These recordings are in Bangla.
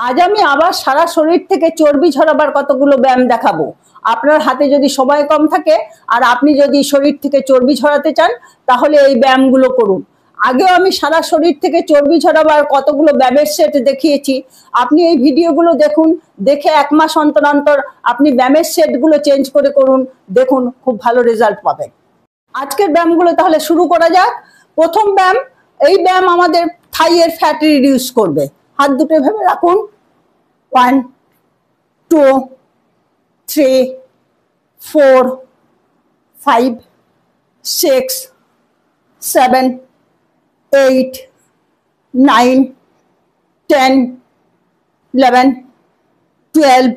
আজ আমি আবার সারা শরীর থেকে চর্বি ঝরাবার কতগুলো ব্যায়াম দেখাবো। আপনার হাতে যদি সময় কম থাকে আর আপনি যদি শরীর থেকে চর্বি ঝরাতে চান তাহলে এই ব্যায়ামগুলো করুন। আগেও আমি সারা শরীর থেকে চর্বি ঝরাবার কতগুলো ব্যায়ামের সেট দেখিয়েছি। আপনি এই ভিডিওগুলো দেখুন, দেখে 1 মাস অন্তর অন্তর আপনি ব্যায়ামের সেটগুলো চেঞ্জ করে করুন, দেখুন খুব ভালো রেজাল্ট পাবেন। আজকের ব্যায়ামগুলো তাহলে শুরু করা যাক। প্রথম ব্যায়াম, এই ব্যায়াম আমাদের থাইয়ের ফ্যাট রিডিউস করবে। হাত দুটো ভেবে রাখুন। 1 2 3 4 5 6 7 8 9 10 11 12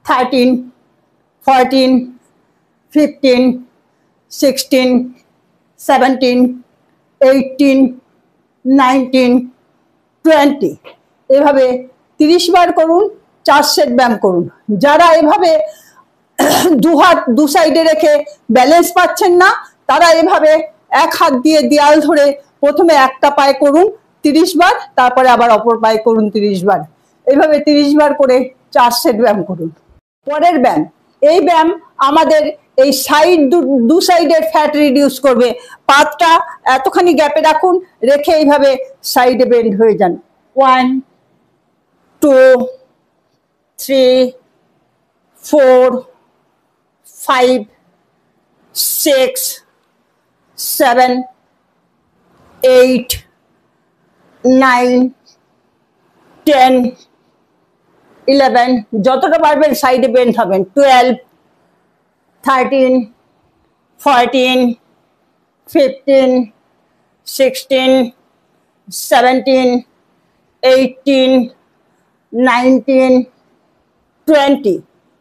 13 14 15 16 17 18 19 20 এভাবে 30 বার করুন। 4 সেট ব্যায়াম করুন। যারা এভাবে দু হাত দু সাইডে রেখে ব্যালেন্স পাচ্ছেন না তারা এভাবে এক হাত দিয়ে দেয়াল ধরে প্রথমে একটা পায়ে করুন 30 বার, তারপরে আবার অপর পায়ে করুন 30 বার। এইভাবে 30 বার করে 4 সেট ব্যায়াম করুন। পরের ব্যায়াম, এই ব্যায়াম আমাদের এই সাইড দু সাইডের ফ্যাট রিডিউস করবে। পাতটা এতখানি গ্যাপে রাখুন, রেখে এইভাবে সাইডে বেন্ড হয়ে যান। 1 2 3 4 5 6 7 8 9 10 11 যতটা পারবেন সাইডে বেন্ড হবেন। 12 13 14 15 16 17 18 19 20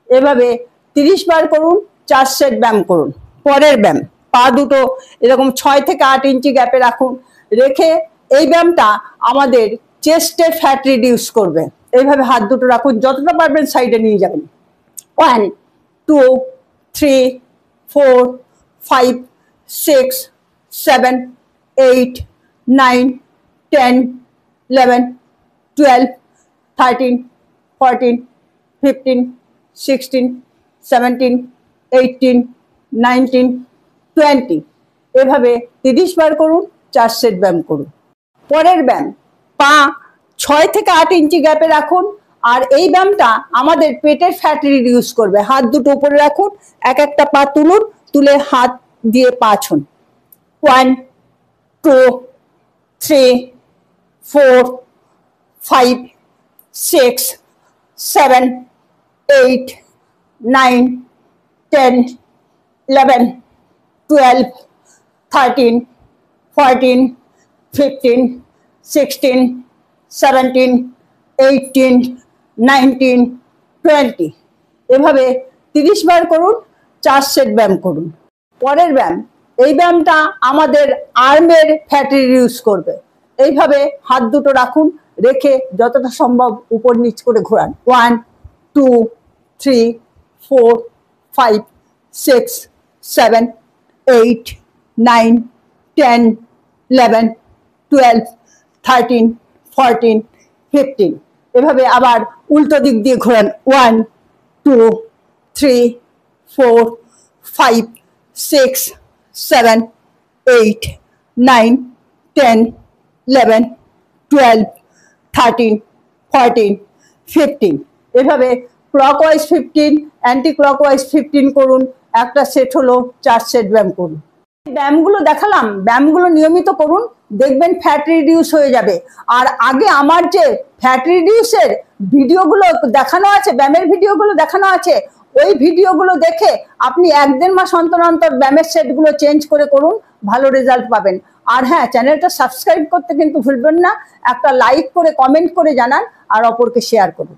এভাবে 30 বার করুন। 4 সেট ব্যায়াম করুন। পরের ব্যায়াম, পা দুটো এরকম 6 থেকে 8 ইঞ্চি গ্যাপে রাখুন, রেখে এই ব্যায়ামটা আমাদের চেস্টের ফ্যাট রিডিউস করবে। এইভাবে হাত দুটো রাখুন, যতটা পারবেন সাইডে নিয়ে যাবেন। 1 2 3 4 5 6 7 8 9 10 11 12 13 14 15 16 17 18 19 20 এভাবে 30 বার করুন। 4 সেট ব্যায়াম করুন। পরের ব্যায়াম, পা 6 থেকে 8 ইঞ্চি গ্যাপে রাখুন, আর এই ব্যায়ামটা আমাদের পেটের ফ্যাট রিডিউস করবে। হাত দুটো উপরে রাখুন, এক একটা পা তুলুন, তুলে হাত দিয়ে পা ছুন। 1 2 3 4 5 6 7 8 9 10 11 12 13 14 15 16 17 18 19 20 এভাবে 30 বার করুন। 4 সেট ব্যায়াম করুন। পরের ব্যায়াম, এই ব্যায়ামটা আমাদের আর্মের ফ্যাট রিডিউস করবে। এইভাবে হাত দুটো রাখুন, রেখে যতটা সম্ভব উপর নিচ করে ঘোরান। 1 2 3 4 5 6 7 8 9 10 11 12 13 14 15 এভাবে আবার উল্টো দিক দিয়ে ঘোরান। 1 2 3 4 5 6 7 8 9 10 11 12 13 14 15 এভাবে ক্লকওয়াইজ 15 অ্যান্টি ক্লকওয়াইজ 15 করুন। একটা সেট হলো। 4 সেট ব্যায়াম করুন। ব্যায়ামগুলো দেখালাম, ব্যায়ামগুলো নিয়মিত করুন, দেখবেন ফ্যাট রিডিউস হয়ে যাবে। আর আগে আমার যে ফ্যাট রিডিউসের ভিডিওগুলো দেখানো আছে, ব্যায়ামের ভিডিওগুলো দেখানো আছে, ওই ভিডিওগুলো দেখে আপনি 1-1.5 মাস অন্তর অন্তর ব্যায়ামের সেটগুলো চেঞ্জ করে করুন, ভালো রেজাল্ট পাবেন। আর হ্যাঁ, চ্যানেলটা সাবস্ক্রাইব করতে কিন্তু ভুলবেন না। একটা লাইক করে কমেন্ট করে জানান আর অপরকে শেয়ার করুন।